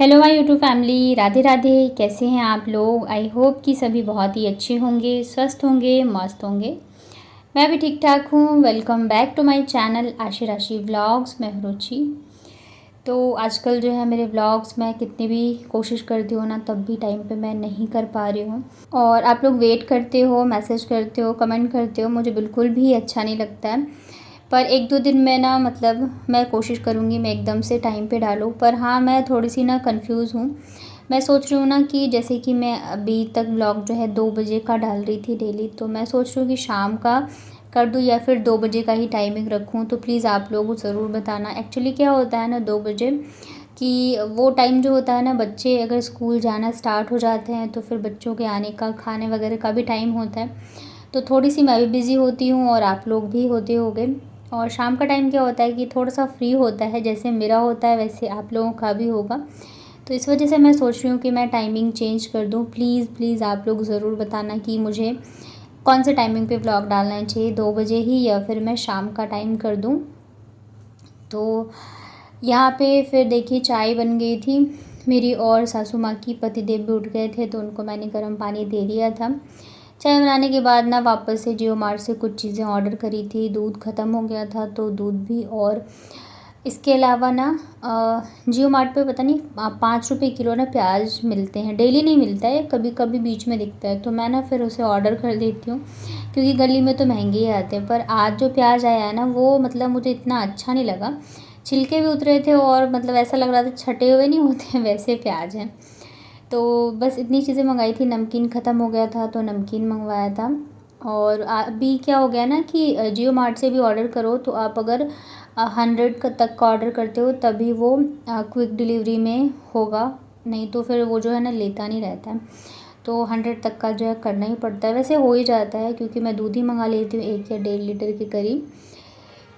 Hello my YouTube family, Radhe Radhe. कैसे हैं आप लोग? आई होप कि सभी बहुत ही अच्छे होंगे, स्वस्थ होंगे, मस्त होंगे। मैं भी ठीक ठाक हूँ। Welcome back to my channel Aashi Rashi vlogs. मैं हूँ रुचि। तो आजकल जो है मेरे व्लॉग्स मैं कितनी भी कोशिश करती हूँ ना, तब भी टाइम पे मैं नहीं कर पा रही हूँ। और आप लोग वेट करते हो, मैसेज करते हो, कमेंट करते हो, मुझे बिल्कुल भी अच्छा नहीं लगता है। पर एक दो दिन में ना, मतलब मैं कोशिश करूँगी मैं एकदम से टाइम पे डालूँ। पर हाँ, मैं थोड़ी सी ना कंफ्यूज हूँ। मैं सोच रही हूँ ना कि जैसे कि मैं अभी तक ब्लॉग जो है 2 बजे का डाल रही थी डेली, तो मैं सोच रही हूँ कि शाम का कर दूँ या फिर 2 बजे का ही टाइमिंग रखूँ। तो प्लीज़ आप लोग ज़रूर बताना। एक्चुअली क्या होता है ना, 2 बजे कि वो टाइम जो होता है ना, बच्चे अगर स्कूल जाना स्टार्ट हो जाते हैं तो फिर बच्चों के आने का, खाने वगैरह का भी टाइम होता है। तो थोड़ी सी मैं भी बिज़ी होती हूँ और आप लोग भी होते होंगे। और शाम का टाइम क्या होता है कि थोड़ा सा फ्री होता है, जैसे मेरा होता है वैसे आप लोगों का भी होगा। तो इस वजह से मैं सोच रही हूँ कि मैं टाइमिंग चेंज कर दूँ। प्लीज़ प्लीज़ आप लोग ज़रूर बताना कि मुझे कौन से टाइमिंग पे व्लॉग डालना चाहिए, 2 बजे ही या फिर मैं शाम का टाइम कर दूँ। तो यहाँ पे फिर देखिए चाय बन गई थी मेरी, और सासू माँ की पतिदेव भी उठ गए थे तो उनको मैंने गर्म पानी दे दिया था। चाय बनाने के बाद ना वापस से जियो मार्ट से कुछ चीज़ें ऑर्डर करी थी। दूध ख़त्म हो गया था तो दूध भी, और इसके अलावा ना जियो मार्ट पे पता नहीं 5 रुपये किलो ना प्याज मिलते हैं। डेली नहीं मिलता है, कभी कभी बीच में दिखता है, तो मैं ना फिर उसे ऑर्डर कर देती हूँ क्योंकि गली में तो महंगे ही आते हैं। पर आज जो प्याज आया है ना, वो मतलब मुझे इतना अच्छा नहीं लगा। छिलके भी उतरे थे और मतलब ऐसा लग रहा था छटे हुए नहीं होते हैं वैसे प्याज हैं। तो बस इतनी चीज़ें मंगाई थी। नमकीन ख़त्म हो गया था तो नमकीन मंगवाया था। और अभी क्या हो गया ना कि जियो मार्ट से भी ऑर्डर करो तो आप अगर 100 तक का ऑर्डर करते हो तभी वो क्विक डिलीवरी में होगा, नहीं तो फिर वो जो है ना लेता नहीं रहता है। तो 100 तक का जो है करना ही पड़ता है। वैसे हो ही जाता है क्योंकि मैं दूध ही मंगा लेती हूँ 1 या 1.5 लीटर के करीब।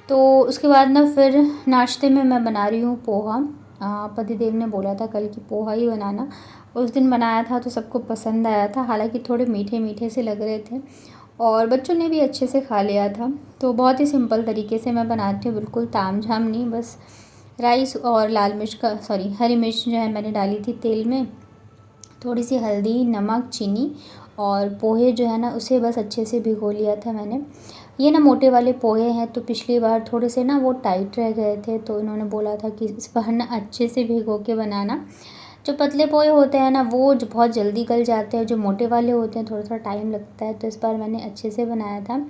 तो उसके बाद ना फिर नाश्ते में मैं बना रही हूँ पोहा। पतिदेव ने बोला था कल कि पोहा ही बनाना। उस दिन बनाया था तो सबको पसंद आया था, हालांकि थोड़े मीठे मीठे से लग रहे थे और बच्चों ने भी अच्छे से खा लिया था। तो बहुत ही सिंपल तरीके से मैं बनाती हूँ, बिल्कुल ताम झाम नहीं। बस राइस और लाल मिर्च का, सॉरी, हरी मिर्च जो है मैंने डाली थी तेल में, थोड़ी सी हल्दी, नमक, चीनी, और पोहे जो है ना उसे बस अच्छे से भिगो लिया था मैंने। ये ना मोटे वाले पोहे हैं तो पिछली बार थोड़े से ना वो टाइट रह गए थे, तो इन्होंने बोला था कि इस बार ना अच्छे से भिगो के बनाना। जो पतले पोहे होते हैं ना वो जो बहुत जल्दी गल जाते हैं, जो मोटे वाले होते हैं थोड़ा सा टाइम लगता है। तो इस बार मैंने अच्छे से बनाया था।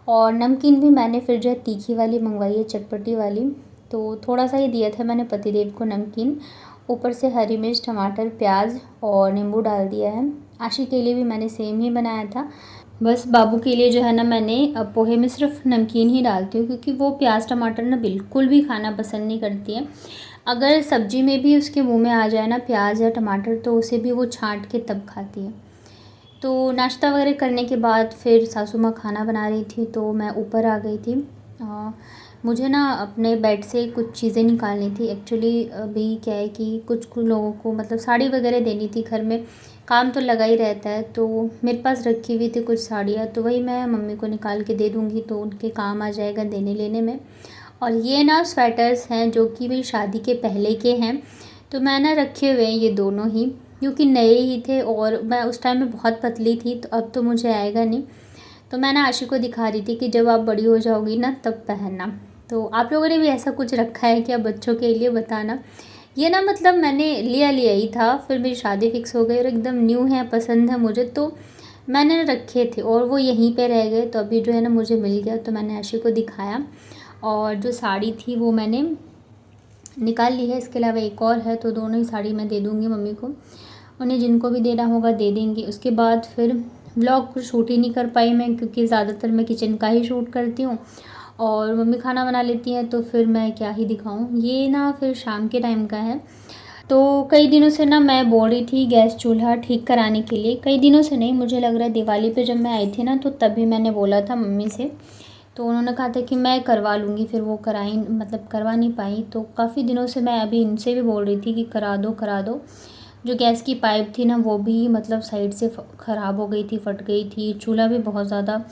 और नमकीन भी मैंने फिर जो है तीखी वाली मंगवाई है, चटपटी वाली। तो थोड़ा सा ही दिया था मैंने पतिदेव को नमकीन। ऊपर से हरी मिर्च, टमाटर, प्याज और नींबू डाल दिया है। आशी के लिए भी मैंने सेम ही बनाया था। बस बाबू के लिए जो है ना मैंने पोहे में सिर्फ नमकीन ही डालती हूँ क्योंकि वो प्याज टमाटर ना बिल्कुल भी खाना पसंद नहीं करती है। अगर सब्जी में भी उसके मुंह में आ जाए ना प्याज या टमाटर तो उसे भी वो छांट के तब खाती है। तो नाश्ता वगैरह करने के बाद फिर सासू माँ खाना बना रही थी तो मैं ऊपर आ गई थी। मुझे ना अपने बेड से कुछ चीज़ें निकालनी थी। एक्चुअली अभी क्या है कि कुछ लोगों को मतलब साड़ी वगैरह देनी थी। घर में काम तो लगा ही रहता है, तो मेरे पास रखी हुई थी कुछ साड़ियाँ, तो वही मैं मम्मी को निकाल के दे दूँगी तो उनके काम आ जाएगा देने लेने में। और ये ना स्वेटर्स हैं जो कि मेरी शादी के पहले के हैं, तो मैं ना रखे हुए हैं ये दोनों ही क्योंकि नए ही थे और मैं उस टाइम में बहुत पतली थी, तो अब तो मुझे आएगा नहीं। तो मैं ना आशी को दिखा रही थी कि जब आप बड़ी हो जाओगी ना तब पहनना। तो आप लोगों ने भी ऐसा कुछ रखा है क्या बच्चों के लिए, बताना। ये ना मतलब मैंने लिया ही था, फिर मेरी शादी फिक्स हो गई और एकदम न्यू है, पसंद है मुझे, तो मैंने रखे थे और वो यहीं पे रह गए। तो अभी जो है ना मुझे मिल गया तो मैंने आशी को दिखाया। और जो साड़ी थी वो मैंने निकाल ली है। इसके अलावा एक और है, तो दोनों ही साड़ी मैं दे दूँगी मम्मी को। उन्हें जिनको भी देना होगा दे देंगी। उसके बाद फिर व्लॉग कुछ शूट ही नहीं कर पाई मैं क्योंकि ज़्यादातर मैं किचन का ही शूट करती हूँ और मम्मी खाना बना लेती हैं, तो फिर मैं क्या ही दिखाऊँ। ये ना फिर शाम के टाइम का है। तो कई दिनों से ना मैं बोल रही थी गैस चूल्हा ठीक कराने के लिए। कई दिनों से नहीं, मुझे लग रहा है दिवाली पे जब मैं आई थी ना तो तभी मैंने बोला था मम्मी से, तो उन्होंने कहा था कि मैं करवा लूँगी। फिर वो कराई, मतलब करवा नहीं पाई। तो काफ़ी दिनों से मैं अभी इनसे भी बोल रही थी कि करा दो करा दो। जो गैस की पाइप थी ना वो भी मतलब साइड से ख़राब हो गई थी, फट गई थी। चूल्हा भी बहुत ज़्यादा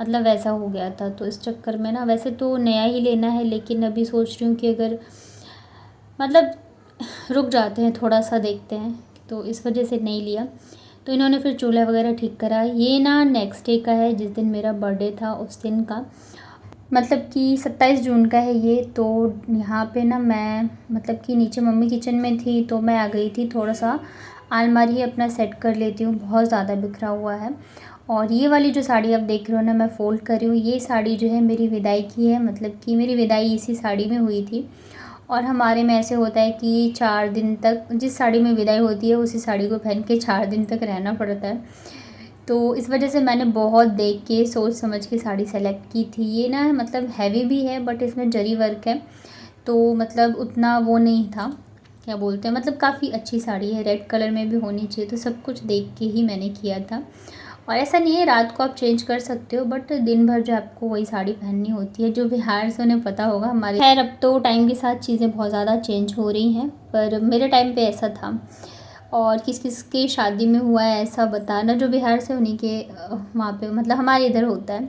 मतलब वैसा हो गया था, तो इस चक्कर में ना, वैसे तो नया ही लेना है लेकिन अभी सोच रही हूँ कि अगर मतलब रुक जाते हैं, थोड़ा सा देखते हैं, तो इस वजह से नहीं लिया। तो इन्होंने फिर चूल्हा वगैरह ठीक करा। ये ना नेक्स्ट डे का है, जिस दिन मेरा बर्थडे था उस दिन का, मतलब कि 27 जून का है ये। तो यहाँ पे ना मैं मतलब कि नीचे मम्मी किचन में थी, तो मैं आ गई थी, थोड़ा सा अलमारी अपना सेट कर लेती हूँ, बहुत ज़्यादा बिखरा हुआ है। और ये वाली जो साड़ी आप देख रहे हो ना, मैं फ़ोल्ड कर रही हूँ, ये साड़ी जो है मेरी विदाई की है, मतलब कि मेरी विदाई इसी साड़ी में हुई थी। और हमारे में ऐसे होता है कि 4 दिन तक जिस साड़ी में विदाई होती है उसी साड़ी को पहन के 4 दिन तक रहना पड़ता है। तो इस वजह से मैंने बहुत देख के सोच समझ के साड़ी सेलेक्ट की थी। ये ना मतलब हैवी भी है, बट इसमें जरी वर्क है, तो मतलब उतना वो नहीं था, क्या बोलते हैं, मतलब काफ़ी अच्छी साड़ी है, रेड कलर में भी होनी चाहिए। तो सब कुछ देख के ही मैंने किया था। और ऐसा नहीं है रात को आप चेंज कर सकते हो, बट दिन भर जो आपको वही साड़ी पहननी होती है। जो बिहार से उन्हें पता होगा, हमारे खैर अब तो टाइम के साथ चीज़ें बहुत ज़्यादा चेंज हो रही हैं, पर मेरे टाइम पे ऐसा था। और किस किस के शादी में हुआ है ऐसा बताना, जो बिहार से उन्हीं के वहाँ पे मतलब हमारे इधर होता है।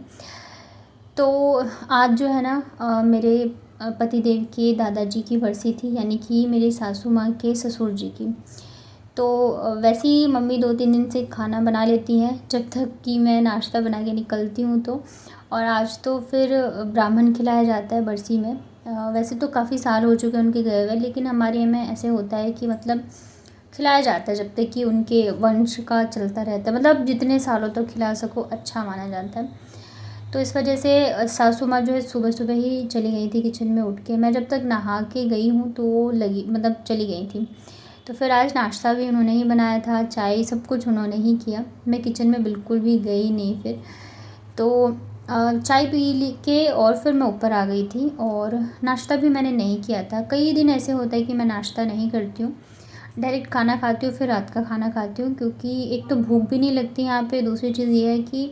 तो आज जो है ना मेरे पतिदेव के दादाजी की बरसी थी, यानी कि मेरी सासू माँ के ससुर जी की। तो वैसे ही मम्मी 2-3 दिन से खाना बना लेती हैं जब तक कि मैं नाश्ता बना के निकलती हूँ। तो और आज तो फिर ब्राह्मण खिलाया जाता है बरसी में। वैसे तो काफ़ी साल हो चुके हैं उनके गए हुए, लेकिन हमारे में ऐसे होता है कि मतलब खिलाया जाता है जब तक कि उनके वंश का चलता रहता है, मतलब जितने सालों तक खिला सको अच्छा माना जाता है। तो इस वजह से सासू माँ जो है सुबह सुबह ही चली गई थी किचन में उठ के। मैं जब तक नहा के गई हूँ तो वो लगी मतलब चली गई थी। तो फिर आज नाश्ता भी उन्होंने ही बनाया था, चाय सब कुछ उन्होंने ही किया, मैं किचन में बिल्कुल भी गई नहीं। फिर तो चाय पी के और फिर मैं ऊपर आ गई थी, और नाश्ता भी मैंने नहीं किया था। कई दिन ऐसे होता है कि मैं नाश्ता नहीं करती हूँ, डायरेक्ट खाना खाती हूँ, फिर रात का खाना खाती हूँ, क्योंकि एक तो भूख भी नहीं लगती यहाँ पे, दूसरी चीज़ ये है कि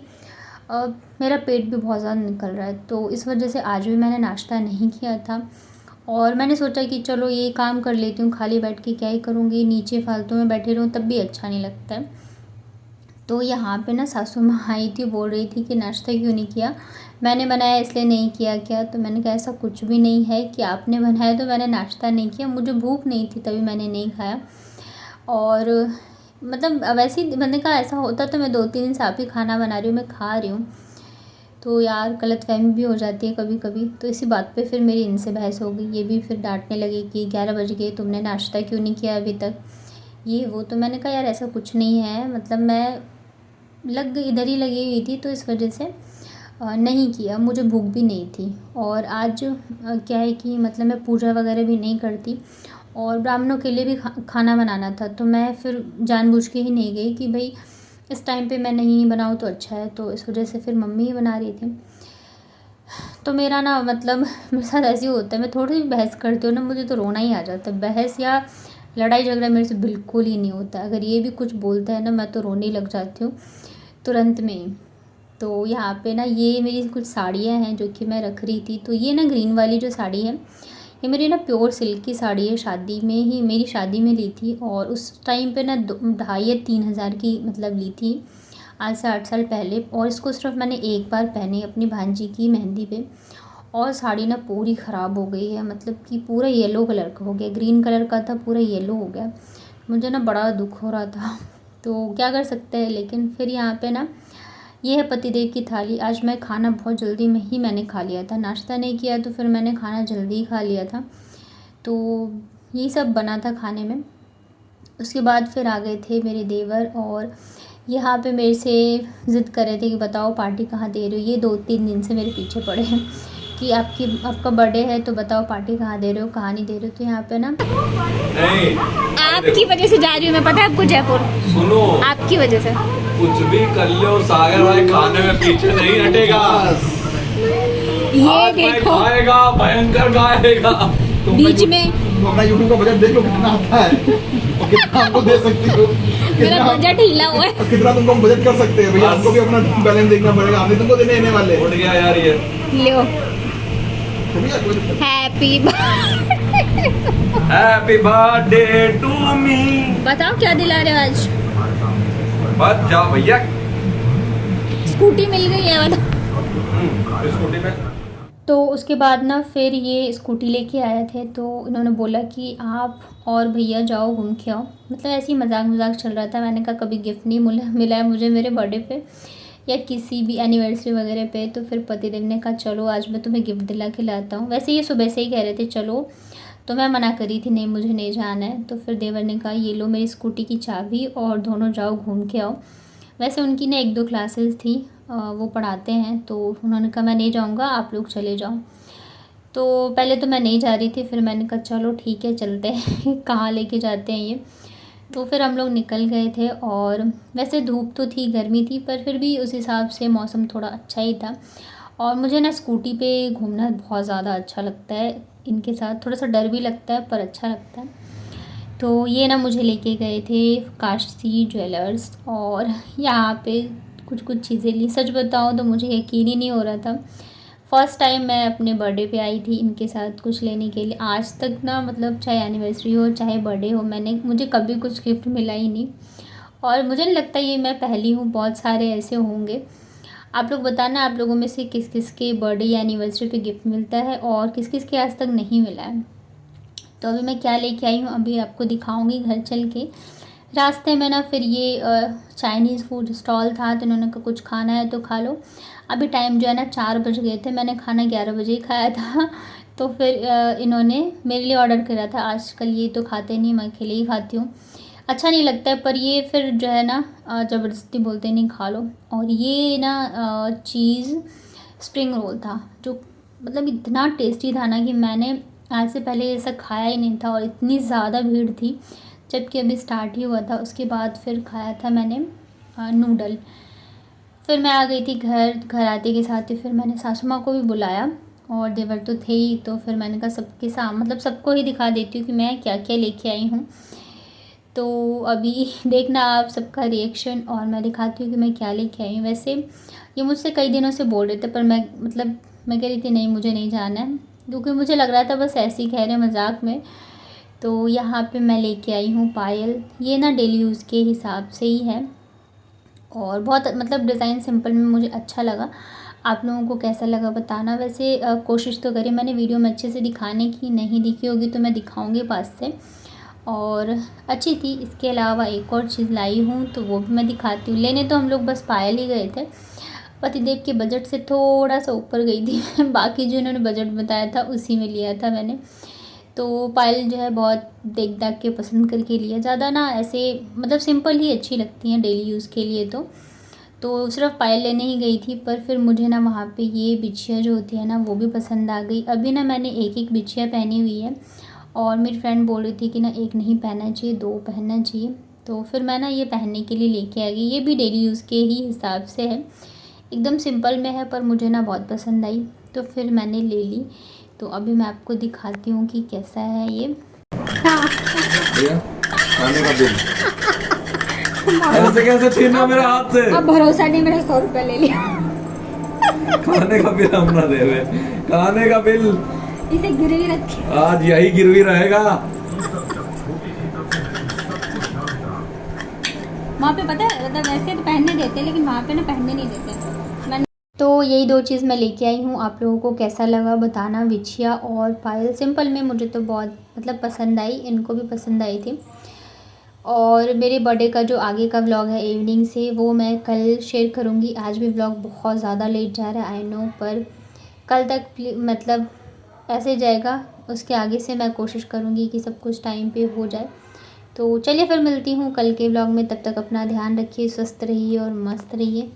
मेरा पेट भी बहुत ज़्यादा निकल रहा है। तो इस वजह से आज भी मैंने नाश्ता नहीं किया था, और मैंने सोचा कि चलो ये काम कर लेती हूँ, खाली बैठ के क्या ही करूँगी, नीचे फालतू में बैठे रहूँ तब भी अच्छा नहीं लगता है। तो यहाँ पे ना सासू माँ आई थी, बोल रही थी कि नाश्ता क्यों नहीं किया, मैंने बनाया इसलिए नहीं किया क्या। तो मैंने कहा ऐसा कुछ भी नहीं है कि आपने बनाया तो मैंने नाश्ता नहीं किया, मुझे भूख नहीं थी तभी मैंने नहीं खाया। और मतलब वैसे ही मैंने कहा ऐसा होता तो मैं 2-3 दिन से आप ही खाना बना रही हूँ, मैं खा रही हूँ। तो यार गलतफहमी भी हो जाती है कभी कभी। तो इसी बात पे फिर मेरी इनसे बहस हो गई, ये भी फिर डांटने लगे कि 11 बज गए, तुमने नाश्ता क्यों नहीं किया अभी तक, ये वो। तो मैंने कहा यार ऐसा कुछ नहीं है, मतलब मैं इधर ही लगी हुई थी, तो इस वजह से नहीं किया, मुझे भूख भी नहीं थी। और आज क्या है कि मतलब मैं पूजा वगैरह भी नहीं करती, और ब्राह्मणों के लिए भी खाना बनाना था, तो मैं फिर जानबूझ के ही नहीं गई कि भाई इस टाइम पे मैं नहीं बनाऊँ तो अच्छा है। तो इस वजह से फिर मम्मी ही बना रही थी। तो मेरा ना मतलब मेरे साथ ऐसे ही होता है, मैं थोड़ी सी बहस करती हूँ ना, मुझे तो रोना ही आ जाता है। बहस या लड़ाई झगड़ा मेरे से बिल्कुल ही नहीं होता, अगर ये भी कुछ बोलता है ना मैं तो रोने लग जाती हूँ तुरंत में ही। तो यहाँ पे ना ये मेरी कुछ साड़ियाँ हैं जो कि मैं रख रही थी। तो ये ना ग्रीन वाली जो साड़ी है, ये मेरी ना प्योर सिल्क की साड़ी है, शादी में ही मेरी शादी में ली थी, और उस टाइम पे ना 2,500 या 3,000 की मतलब ली थी, आज से 8 साल पहले। और इसको सिर्फ मैंने एक बार पहनी अपनी भांजी की मेहंदी पे, और साड़ी ना पूरी ख़राब हो गई है, मतलब कि पूरा येलो कलर का हो गया, ग्रीन कलर का था पूरा येलो हो गया। मुझे ना बड़ा दुख हो रहा था, तो क्या कर सकते हैं। लेकिन फिर यहाँ पे ना ये है पतिदेव की थाली। आज मैं खाना बहुत जल्दी में ही मैंने खा लिया था, नाश्ता नहीं किया, तो फिर मैंने खाना जल्दी ही खा लिया था। तो यही सब बना था खाने में। उसके बाद फिर आ गए थे मेरे देवर, और यहाँ पे मेरे से ज़िद कर रहे थे कि बताओ पार्टी कहाँ दे रहे हो। ये 2-3 दिन से मेरे पीछे पड़े हैं कि आपका बर्थडे है तो बताओ पार्टी कहाँ दे रहे हो, कहाँ नहीं दे रहे हो। तो यहाँ पे ना नहीं, आपकी वजह से जा रही हूँ मैं, पता है आपको, जयपुर सुनो, आपकी वजह से। कुछ भी कर लो सागर भाई खाने में पीछे नहीं हटेगा। ये आज भाई देखो खाएगा, भयंकर खाएगा। बीच में अपना यूट्यूब का बजट देख लो कितना आता है और कितना हमको दे सकती हो। मेरा बजट हीला हुआ है। और कितना तुमको हम बजट कर सकते हैं भैया, हमको भी अपना बैलेंस देखना पड़ेगा, हमने तुमको देने वाले। उठ गया यार ये। लो तो भैया happy happy birthday to me. बताओ क्या दिला रहे हो आज। बस जाओ भैया। स्कूटी मिल गई है, बताओ। स्कूटी में तो उसके बाद ना फिर ये स्कूटी लेके आए थे, तो इन्होंने बोला कि आप और भैया जाओ घूम के आओ। मतलब ऐसे ही मजाक मजाक चल रहा था। मैंने कहा कभी गिफ्ट नहीं मिला है मुझे मेरे बर्थडे पे या किसी भी एनिवर्सरी वगैरह पे। तो फिर पतिदेव ने कहा चलो आज मैं तुम्हें गिफ्ट दिला के लाता हूँ। वैसे ये सुबह से ही कह रहे थे चलो, तो मैं मना करी थी नहीं मुझे नहीं जाना है। तो फिर देवर ने कहा ये लो मेरी स्कूटी की चाबी और दोनों जाओ घूम के आओ। वैसे उनकी ना 1-2 क्लासेस थी, वो पढ़ाते हैं, तो उन्होंने कहा मैं नहीं जाऊँगा आप लोग चले जाओ। तो पहले तो मैं नहीं जा रही थी, फिर मैंने कहा चलो ठीक है चलते हैं कहाँ लेके जाते हैं ये। तो फिर हम लोग निकल गए थे। और वैसे धूप तो थी, गर्मी थी, पर फिर भी उस हिसाब से मौसम थोड़ा अच्छा ही था। और मुझे ना स्कूटी पे घूमना बहुत ज़्यादा अच्छा लगता है। इनके साथ थोड़ा सा डर भी लगता है पर अच्छा लगता है। तो ये ना मुझे लेके गए थे काशी ज्वेलर्स, और यहाँ पे कुछ कुछ चीज़ें ली। सच बताऊँ तो मुझे यकीन ही नहीं हो रहा था। फ़र्स्ट टाइम मैं अपने बर्थडे पे आई थी इनके साथ कुछ लेने के लिए। आज तक ना मतलब चाहे एनिवर्सरी हो चाहे बर्थडे हो मुझे कभी कुछ गिफ्ट मिला ही नहीं। और मुझे नहीं लगता ये मैं पहली हूँ, बहुत सारे ऐसे होंगे। आप लोग बताना आप लोगों में से किस किस के बर्थडे या एनिवर्सरी पे गिफ्ट मिलता है और किस किस के आज तक नहीं मिला है। तो अभी मैं क्या लेके आई हूँ अभी आपको दिखाऊंगी घर चल के। रास्ते में ना फिर ये चाइनीज़ फूड स्टॉल था, तो इन्होंने कहा कुछ खाना है तो खा लो। अभी टाइम जो है ना 4 बज गए थे, मैंने खाना 11 बजे ही खाया था तो फिर इन्होंने मेरे लिए ऑर्डर करा था। आजकल ये तो खाते नहीं, मैं अकेले ही खाती हूँ, अच्छा नहीं लगता है। पर ये फिर जो है ना ज़बरदस्ती बोलते नहीं खा लो। और ये ना चीज़ स्प्रिंग रोल था, जो मतलब इतना टेस्टी था ना कि मैंने आज से पहले ऐसा खाया ही नहीं था। और इतनी ज़्यादा भीड़ थी, जबकि अभी स्टार्ट ही हुआ था। उसके बाद फिर खाया था मैंने नूडल। फिर मैं आ गई थी घर आते के साथ ही फिर मैंने सासू माँ को भी बुलाया, और देवर तो थे ही। तो फिर मैंने कहा सबके साथ मतलब सबको ही दिखा देती हूँ कि मैं क्या क्या लेके आई हूँ। तो अभी देखना आप सबका रिएक्शन, और मैं दिखाती हूँ कि मैं क्या लेके आई हूँ। वैसे ये मुझसे कई दिनों से बोल रहे थे, पर मैं कह रही थी नहीं मुझे नहीं जाना है, क्योंकि मुझे लग रहा था बस ऐसे ही कह रहे मजाक में। तो यहाँ पे मैं लेके आई हूँ पायल। ये ना डेली यूज़ के हिसाब से ही है, और बहुत मतलब डिज़ाइन सिंपल में मुझे अच्छा लगा। आप लोगों को कैसा लगा बताना। वैसे कोशिश तो करी मैंने वीडियो में अच्छे से दिखाने की, नहीं दिखी होगी तो मैं दिखाऊंगी पास से, और अच्छी थी। इसके अलावा एक और चीज़ लाई हूँ तो वो भी मैं दिखाती हूँ। लेने तो हम लोग बस पायल ही गए थे, पतिदेव के बजट से थोड़ा सा ऊपर गई थी बाकी जो इन्होंने बजट बताया था उसी में लिया था मैंने। तो पायल जो है बहुत देख दाख के पसंद करके लिया, ज़्यादा ना ऐसे मतलब सिंपल ही अच्छी लगती हैं डेली यूज़ के लिए। तो सिर्फ पायल लेने ही गई थी, पर फिर मुझे ना वहाँ पे ये बिछिया जो होती है ना वो भी पसंद आ गई। अभी ना मैंने एक एक बिछिया पहनी हुई है, और मेरी फ्रेंड बोल रही थी कि ना एक नहीं पहनना चाहिए 2 पहनना चाहिए। तो फिर मैं ना ये पहनने के लिए लेके आ गई। ये भी डेली यूज़ के ही हिसाब से है, एकदम सिंपल में है, पर मुझे ना बहुत पसंद आई तो फिर मैंने ले ली। तो अभी मैं आपको दिखाती हूँ कि कैसा है ये। भैया खाने का बिल ऐसे कैसे छीना मेरे हाथ से। अब भरोसा नहीं, मेरा 100 रुपया ले लिया खाने का बिल हम ना देवे, खाने का बिल इसे गिरवी रखे, आज यही गिरवी रहेगा। वहाँ पे पता है मतलब वैसे तो पहनने देते लेकिन वहाँ पे ना पहनने नहीं देते। तो यही 2 चीज़ मैं लेके आई हूँ। आप लोगों को कैसा लगा बताना। बिछिया और पायल सिंपल में मुझे तो बहुत मतलब पसंद आई, इनको भी पसंद आई थी। और मेरे बर्थडे का जो आगे का व्लॉग है इवनिंग से, वो मैं कल शेयर करूँगी। आज भी व्लॉग बहुत ज़्यादा लेट जा रहा है आई नो, पर कल तक मतलब ऐसे जाएगा। उसके आगे से मैं कोशिश करूँगी कि सब कुछ टाइम पे हो जाए। तो चलिए फिर मिलती हूँ कल के व्लॉग में, तब तक अपना ध्यान रखिए, स्वस्थ रहिए और मस्त रहिए।